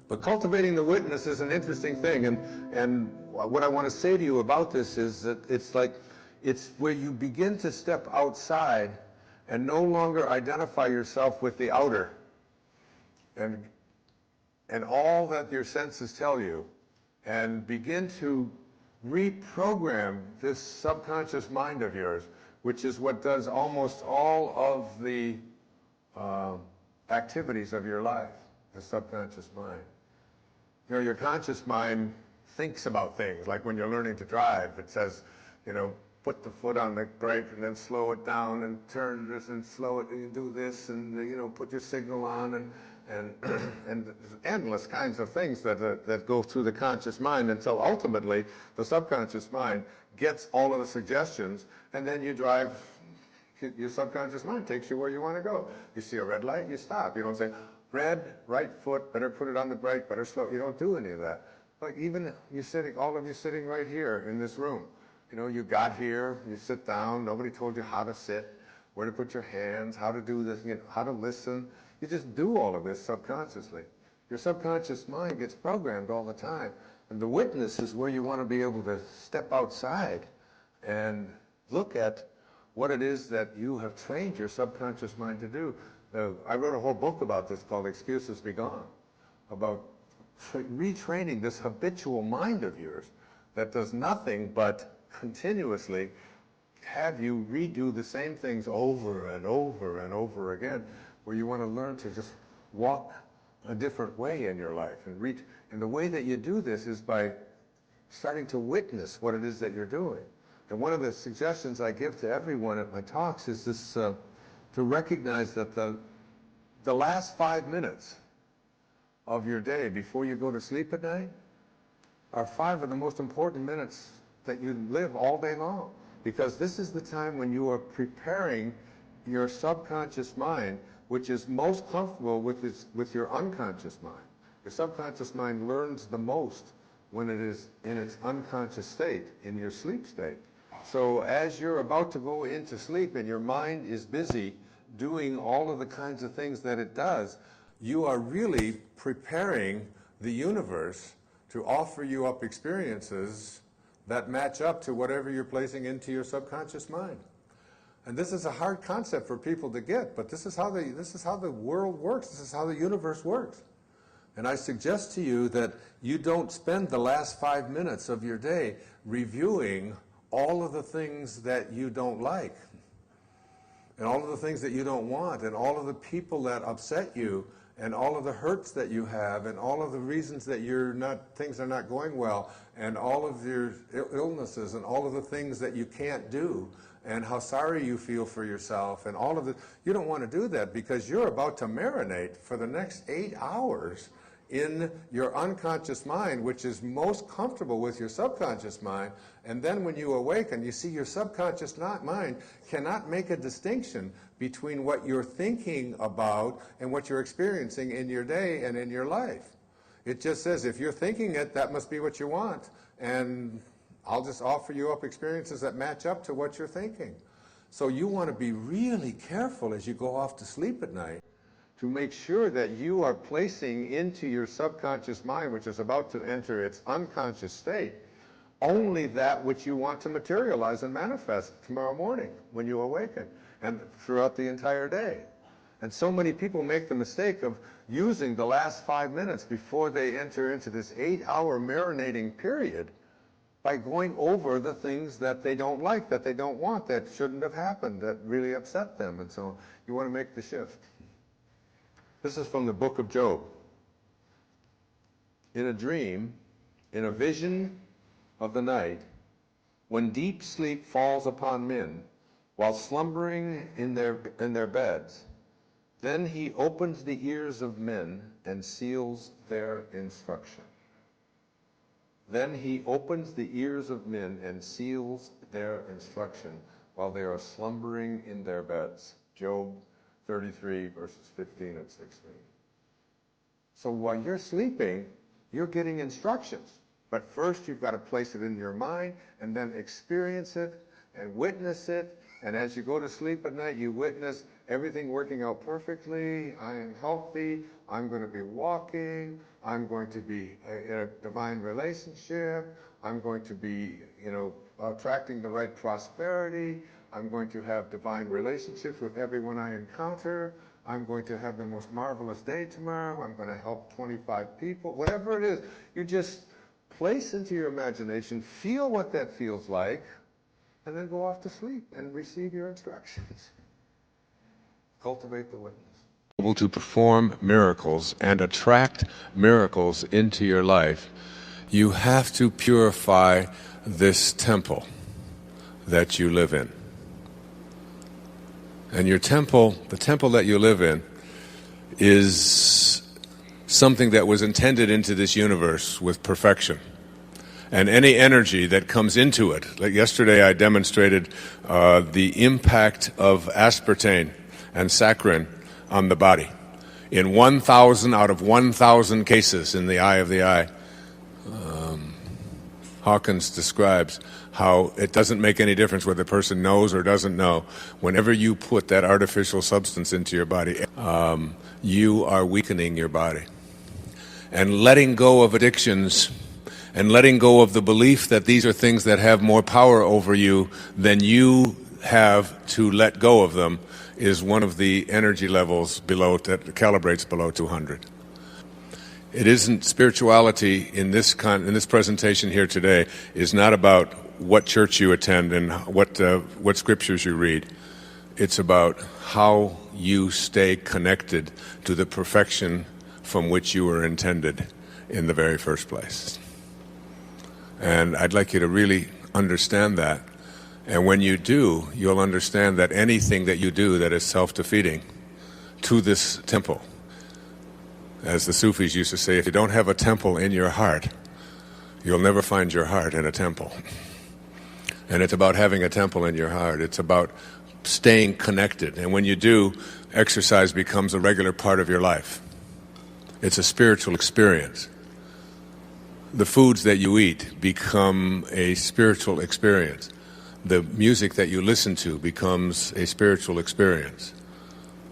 But cultivating the witness is an interesting thing, and what I want to say to you about this is that it's where you begin to step outside and no longer identify yourself with the outer and all that your senses tell you, and begin to reprogram this subconscious mind of yours, which is what does almost all of the activities of your life, the subconscious mind. You know, your conscious mind thinks about things, like when you're learning to drive, it says, you know, put the foot on the brake and then slow it down and turn this and slow it and do this and, you know, put your signal on and endless kinds of things that go through the conscious mind until ultimately the subconscious mind gets all of the suggestions, and then you drive, your subconscious mind takes you where you want to go. You see a red light, you stop. You don't say, red, right foot, better put it on the brake, better slow. You don't do any of that. Like even you sitting, all of you sitting right here in this room. You know, you got here, you sit down, nobody told you how to sit, where to put your hands, how to do this, you know, how to listen. You just do all of this subconsciously. Your subconscious mind gets programmed all the time. And the witness is where you want to be able to step outside and look at what it is that you have trained your subconscious mind to do. I wrote a whole book about this called Excuses Be Gone, about retraining this habitual mind of yours that does nothing but continuously have you redo the same things over and over and over again, where you want to learn to just walk a different way in your life. And the way that you do this is by starting to witness what it is that you're doing. And one of the suggestions I give to everyone at my talks is this, to recognize that the last 5 minutes of your day before you go to sleep at night are 5 of the most important minutes that you live all day long. Because this is the time when you are preparing your subconscious mind, which is most comfortable with your unconscious mind. Your subconscious mind learns the most when it is in its unconscious state, in your sleep state. So as you're about to go into sleep and your mind is busy doing all of the kinds of things that it does, you are really preparing the universe to offer you up experiences that match up to whatever you're placing into your subconscious mind. And this is a hard concept for people to get, but this is how the world works. This is how the universe works. And I suggest to you that you don't spend the last 5 minutes of your day reviewing all of the things that you don't like, and all of the things that you don't want, and all of the people that upset you, and all of the hurts that you have, and all of the reasons that things are not going well, and all of your illnesses, and all of the things that you can't do, and how sorry you feel for yourself, and all of it. You don't want to do that because you're about to marinate for the next 8 hours in your unconscious mind, which is most comfortable with your subconscious mind. And then when you awaken, you see your subconscious mind cannot make a distinction between what you're thinking about and what you're experiencing in your day and in your life. It just says, if you're thinking it, that must be what you want. And I'll just offer you up experiences that match up to what you're thinking. So you want to be really careful as you go off to sleep at night to make sure that you are placing into your subconscious mind, which is about to enter its unconscious state, only that which you want to materialize and manifest tomorrow morning when you awaken and throughout the entire day. And so many people make the mistake of using the last 5 minutes before they enter into this 8-hour marinating period by going over the things that they don't like, that they don't want, that shouldn't have happened, that really upset them. And so you want to make the shift. This is from the book of Job. In a dream, in a vision of the night, when deep sleep falls upon men, while slumbering in their beds, then he opens the ears of men and seals their instruction. Then he opens the ears of men and seals their instruction while they are slumbering in their beds. Job 33, verses 15 and 16. So while you're sleeping, you're getting instructions. But first you've got to place it in your mind and then experience it and witness it. And as you go to sleep at night, you witness everything working out perfectly. I am healthy. I'm going to be walking. I'm going to be in a divine relationship. I'm going to be, attracting the right prosperity. I'm going to have divine relationships with everyone I encounter. I'm going to have the most marvelous day tomorrow. I'm going to help 25 people. Whatever it is, you just place into your imagination, feel what that feels like, and then go off to sleep and receive your instructions. Cultivate the witness. Able to perform miracles and attract miracles into your life, you have to purify this temple that you live in. And your temple, the temple that you live in, is something that was intended into this universe with perfection. And any energy that comes into it, like yesterday I demonstrated the impact of aspartame and saccharin on the body. In 1,000 out of 1,000 cases in the eye of the eye, Hawkins describes how it doesn't make any difference whether the person knows or doesn't know. Whenever you put that artificial substance into your body, you are weakening your body. And letting go of addictions and letting go of the belief that these are things that have more power over you than you have to let go of them is one of the energy levels below that calibrates below 200. It isn't spirituality in this presentation here today is not about what church you attend and what scriptures you read. It's about how you stay connected to the perfection from which you were intended in the very first place. And I'd like you to really understand that. And when you do, you'll understand that anything that you do that is self-defeating to this temple, as the Sufis used to say, if you don't have a temple in your heart, you'll never find your heart in a temple. And it's about having a temple in your heart. It's about staying connected. And when you do, exercise becomes a regular part of your life. It's a spiritual experience. The foods that you eat become a spiritual experience. The music that you listen to becomes a spiritual experience.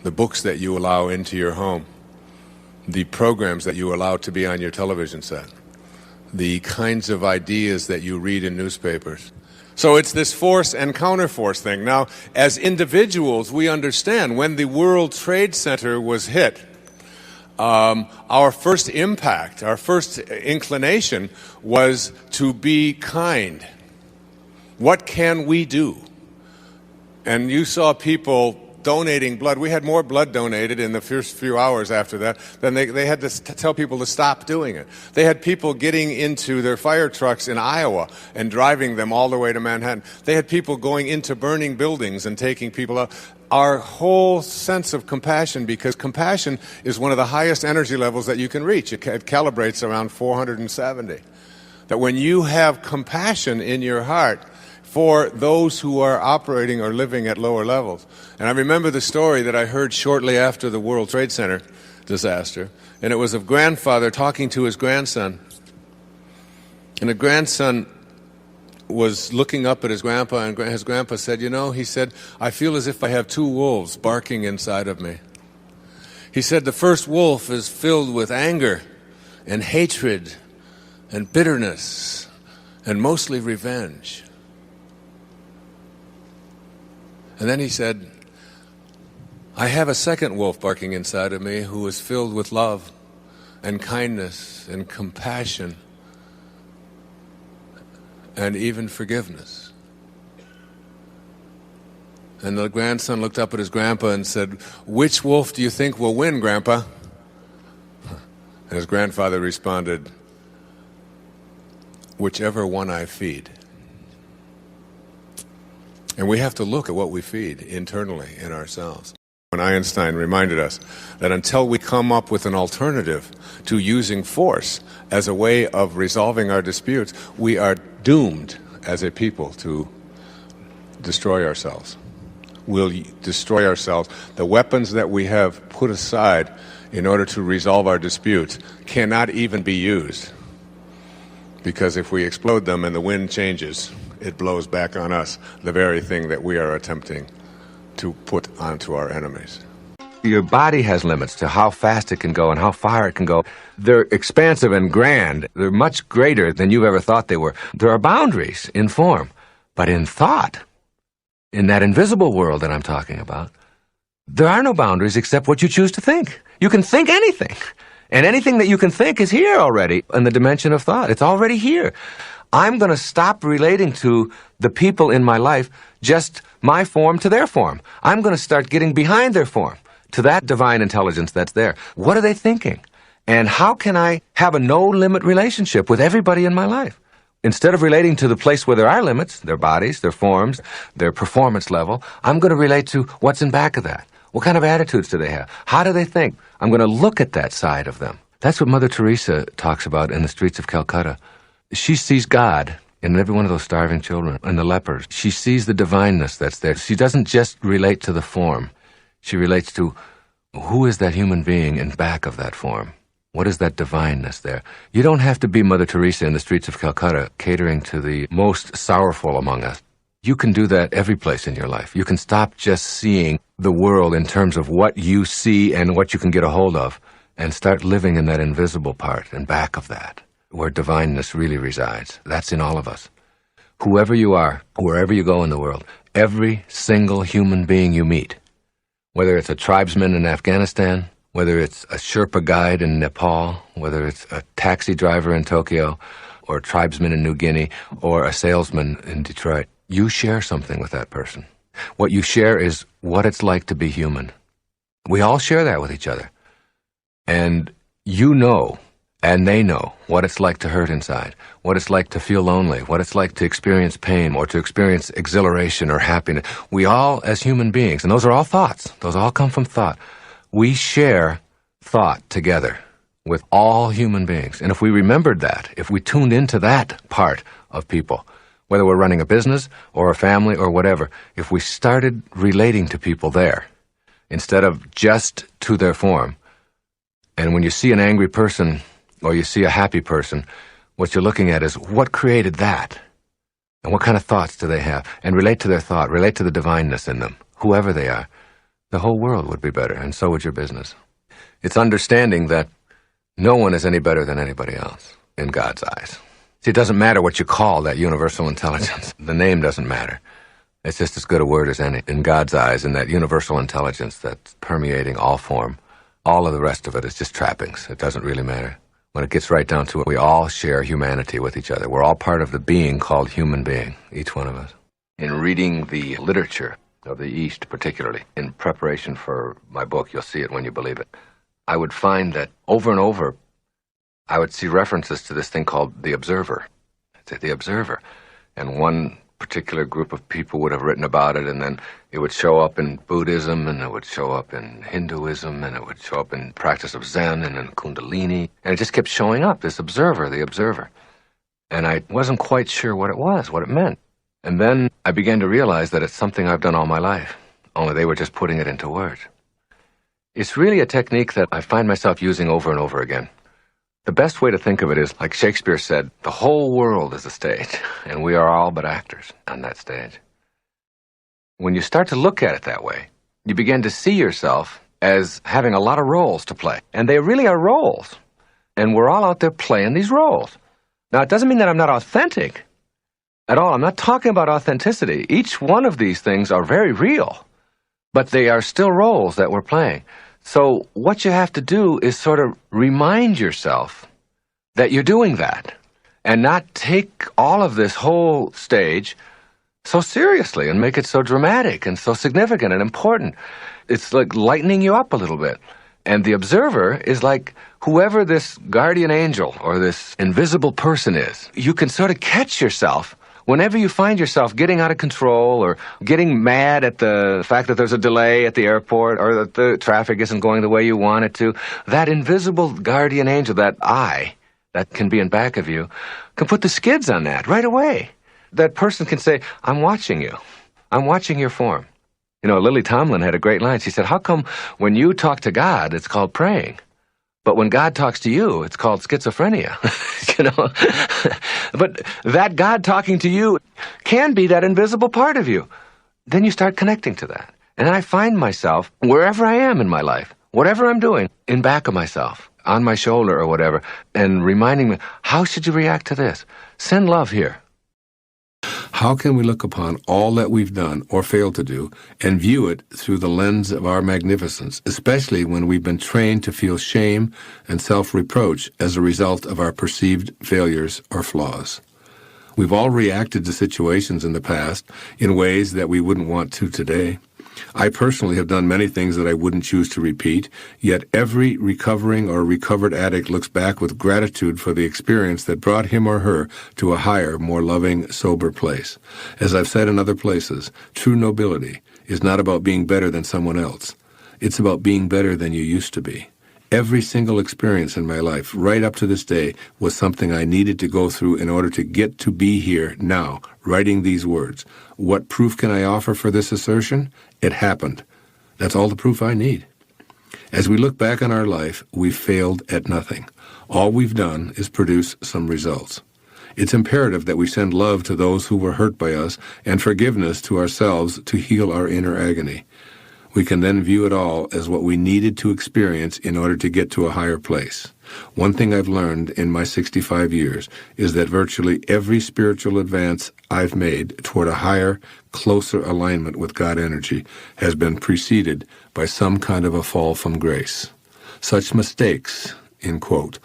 The books that you allow into your home, the programs that you allow to be on your television set, the kinds of ideas that you read in newspapers. So it's this force and counterforce thing. Now, as individuals, we understand when the World Trade Center was hit, our first impact, our first inclination was to be kind. What can we do? And you saw people donating blood. We had more blood donated in the first few hours after that than they had to tell people to stop doing it. They had people getting into their fire trucks in Iowa and driving them all the way to Manhattan. They had people going into burning buildings and taking people out. Our whole sense of compassion, because compassion is one of the highest energy levels that you can reach. It calibrates around 470. That when you have compassion in your heart for those who are operating or living at lower levels. And I remember the story that I heard shortly after the World Trade Center disaster, and it was of grandfather talking to his grandson. And the grandson was looking up at his grandpa, and his grandpa said, he said, I feel as if I have two wolves barking inside of me. He said, the first wolf is filled with anger and hatred and bitterness and mostly revenge. And then he said, I have a second wolf barking inside of me who is filled with love and kindness and compassion and even forgiveness. And the grandson looked up at his grandpa and said, which wolf do you think will win, Grandpa? And his grandfather responded, whichever one I feed. And we have to look at what we feed internally in ourselves. When Einstein reminded us that until we come up with an alternative to using force as a way of resolving our disputes, we are doomed as a people to destroy ourselves. We'll destroy ourselves. The weapons that we have put aside in order to resolve our disputes cannot even be used. Because if we explode them and the wind changes, it blows back on us the very thing that we are attempting to put onto our enemies. Your body has limits to how fast it can go and how far it can go. They're expansive and grand. They're much greater than you've ever thought they were. There are boundaries in form, but in thought, in that invisible world that I'm talking about, there are no boundaries except what you choose to think. You can think anything, and anything that you can think is here already in the dimension of thought. It's already here. I'm going to stop relating to the people in my life just my form to their form. I'm going to start getting behind their form, to that divine intelligence that's there. What are they thinking? And how can I have a no-limit relationship with everybody in my life? Instead of relating to the place where there are limits, their bodies, their forms, their performance level, I'm going to relate to what's in back of that. What kind of attitudes do they have? How do they think? I'm going to look at that side of them. That's what Mother Teresa talks about in the streets of Calcutta. She sees God in every one of those starving children and the lepers. She sees the divineness that's there. She doesn't just relate to the form. She relates to who is that human being in back of that form. What is that divineness there? You don't have to be Mother Teresa in the streets of Calcutta catering to the most sorrowful among us. You can do that every place in your life. You can stop just seeing the world in terms of what you see and what you can get a hold of and start living in that invisible part and back of that, where divineness really resides. That's in all of us. Whoever you are, wherever you go in the world, every single human being you meet, whether it's a tribesman in Afghanistan, whether it's a Sherpa guide in Nepal, whether it's a taxi driver in Tokyo, or a tribesman in New Guinea, or a salesman in Detroit, you share something with that person. What you share is what it's like to be human. We all share that with each other. And you know, and they know, what it's like to hurt inside, what it's like to feel lonely, what it's like to experience pain or to experience exhilaration or happiness. We all, as human beings, and those are all thoughts, those all come from thought, we share thought together with all human beings. And if we remembered that, if we tuned into that part of people, whether we're running a business or a family or whatever, if we started relating to people there, instead of just to their form, and when you see an angry person or you see a happy person, what you're looking at is what created that? And what kind of thoughts do they have? And relate to their thought, relate to the divineness in them, whoever they are. The whole world would be better, and so would your business. It's understanding that no one is any better than anybody else in God's eyes. See, it doesn't matter what you call that universal intelligence. The name doesn't matter. It's just as good a word as any in God's eyes, in that universal intelligence that's permeating all form. All of the rest of it is just trappings. It doesn't really matter. When it gets right down to it, we all share humanity with each other. We're all part of the being called human being, each one of us. In reading the literature of the East, particularly, in preparation for my book, You'll See It When You Believe It, I would find that over and over, I would see references to this thing called the observer. The observer. And one particular group of people would have written about it, and then it would show up in Buddhism, and it would show up in Hinduism, and it would show up in practice of Zen and in Kundalini. And it just kept showing up, this observer, the observer. And I wasn't quite sure what it was, what it meant. And then I began to realize that it's something I've done all my life, only they were just putting it into words. It's really a technique that I find myself using over and over again. The best way to think of it is, like Shakespeare said, the whole world is a stage, and we are all but actors on that stage. When you start to look at it that way, you begin to see yourself as having a lot of roles to play. And they really are roles. And we're all out there playing these roles. Now, it doesn't mean that I'm not authentic at all. I'm not talking about authenticity. Each one of these things are very real, but they are still roles that we're playing. So what you have to do is sort of remind yourself that you're doing that and not take all of this whole stage so seriously and make it so dramatic and so significant and important. It's like lightening you up a little bit. And the observer is like whoever this guardian angel or this invisible person is. You can sort of catch yourself whenever you find yourself getting out of control or getting mad at the fact that there's a delay at the airport or that the traffic isn't going the way you want it to. That invisible guardian angel, that eye that can be in back of you, can put the skids on that right away. That person can say, I'm watching you. I'm watching your form. You know, Lily Tomlin had a great line. She said, how come when you talk to God, it's called praying? But when God talks to you, it's called schizophrenia, you know. But that God talking to you can be that invisible part of you. Then you start connecting to that. And I find myself, wherever I am in my life, whatever I'm doing, in back of myself, on my shoulder or whatever, and reminding me, how should you react to this? Send love here. How can we look upon all that we've done or failed to do and view it through the lens of our magnificence, especially when we've been trained to feel shame and self-reproach as a result of our perceived failures or flaws? We've all reacted to situations in the past in ways that we wouldn't want to today. I personally have done many things that I wouldn't choose to repeat, yet every recovering or recovered addict looks back with gratitude for the experience that brought him or her to a higher, more loving, sober place. As I've said in other places, true nobility is not about being better than someone else. It's about being better than you used to be. Every single experience in my life, right up to this day, was something I needed to go through in order to get to be here now, writing these words. What proof can I offer for this assertion? It happened. That's all the proof I need. As we look back on our life, we've failed at nothing. All we've done is produce some results. It's imperative that we send love to those who were hurt by us and forgiveness to ourselves to heal our inner agony. We can then view it all as what we needed to experience in order to get to a higher place. One thing I've learned in my 65 years is that virtually every spiritual advance I've made toward a higher, closer alignment with God energy has been preceded by some kind of a fall from grace. Such mistakes, in quote,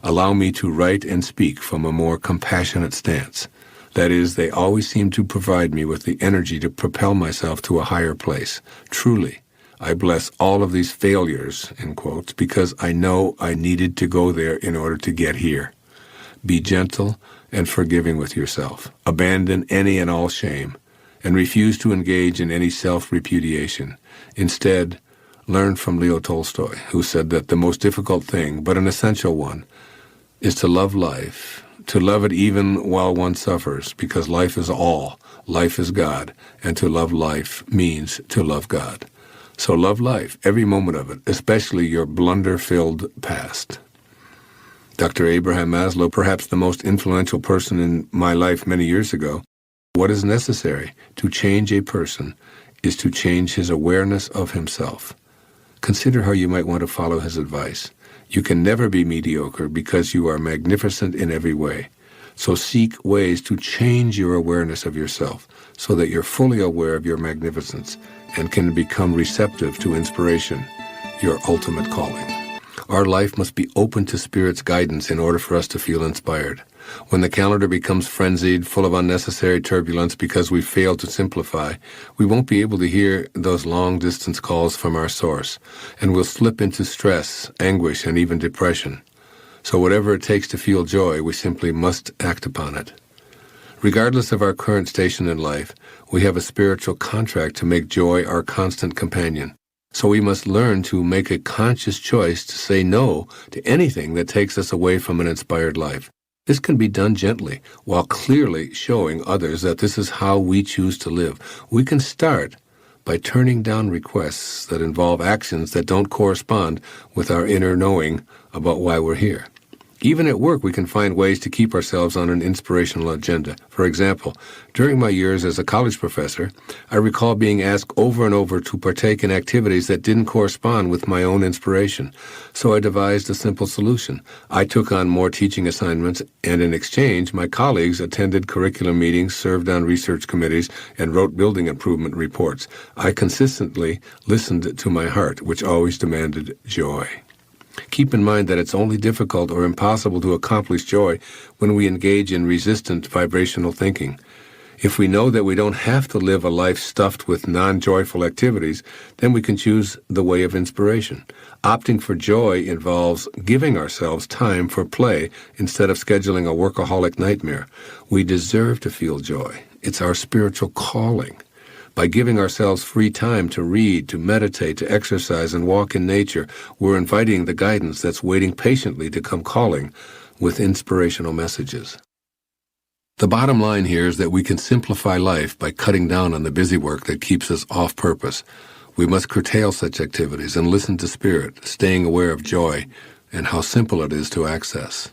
allow me to write and speak from a more compassionate stance. That is, they always seem to provide me with the energy to propel myself to a higher place. Truly, I bless all of these failures, in quotes, because I know I needed to go there in order to get here. Be gentle and forgiving with yourself. Abandon any and all shame, and refuse to engage in any self-repudiation. Instead, learn from Leo Tolstoy, who said that the most difficult thing, but an essential one, is to love life, to love it even while one suffers, because life is all, life is God, and to love life means to love God. So love life, every moment of it, especially your blunder-filled past. Dr. Abraham Maslow, perhaps the most influential person in my life many years ago, what is necessary to change a person is to change his awareness of himself. Consider how you might want to follow his advice. You can never be mediocre because you are magnificent in every way. So seek ways to change your awareness of yourself so that you're fully aware of your magnificence and can become receptive to inspiration, your ultimate calling. Our life must be open to Spirit's guidance in order for us to feel inspired. When the calendar becomes frenzied, full of unnecessary turbulence because we fail to simplify, we won't be able to hear those long-distance calls from our source, and we'll slip into stress, anguish, and even depression. So whatever it takes to feel joy, we simply must act upon it. Regardless of our current station in life, we have a spiritual contract to make joy our constant companion. So we must learn to make a conscious choice to say no to anything that takes us away from an inspired life. This can be done gently, while clearly showing others that this is how we choose to live. We can start by turning down requests that involve actions that don't correspond with our inner knowing about why we're here. Even at work, we can find ways to keep ourselves on an inspirational agenda. For example, during my years as a college professor, I recall being asked over and over to partake in activities that didn't correspond with my own inspiration. So I devised a simple solution. I took on more teaching assignments, and in exchange, my colleagues attended curriculum meetings, served on research committees, and wrote building improvement reports. I consistently listened to my heart, which always demanded joy. Keep in mind that it's only difficult or impossible to accomplish joy when we engage in resistant vibrational thinking. If we know that we don't have to live a life stuffed with non-joyful activities, then we can choose the way of inspiration. Opting for joy involves giving ourselves time for play instead of scheduling a workaholic nightmare. We deserve to feel joy. It's our spiritual calling. By giving ourselves free time to read, to meditate, to exercise, and walk in nature, we're inviting the guidance that's waiting patiently to come calling with inspirational messages. The bottom line here is that we can simplify life by cutting down on the busy work that keeps us off purpose. We must curtail such activities and listen to Spirit, staying aware of joy and how simple it is to access.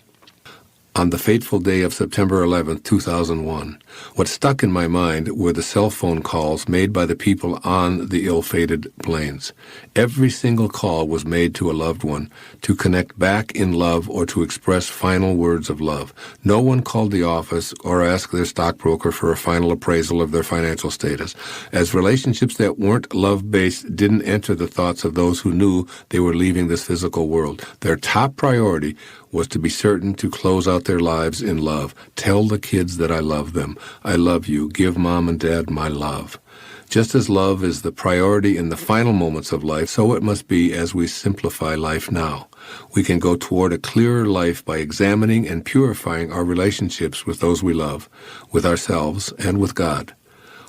on the fateful day of September 11, 2001. What stuck in my mind were the cell phone calls made by the people on the ill-fated planes. Every single call was made to a loved one to connect back in love or to express final words of love. No one called the office or asked their stockbroker for a final appraisal of their financial status, as relationships that weren't love-based didn't enter the thoughts of those who knew they were leaving this physical world. Their top priority was to be certain to close out their lives in love. Tell the kids that I love them. I love you. Give mom and dad my love. Just as love is the priority in the final moments of life, so it must be as we simplify life now. We can go toward a clearer life by examining and purifying our relationships with those we love, with ourselves, and with God.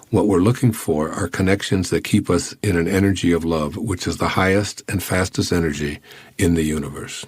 What we're looking for are connections that keep us in an energy of love, which is the highest and fastest energy in the universe.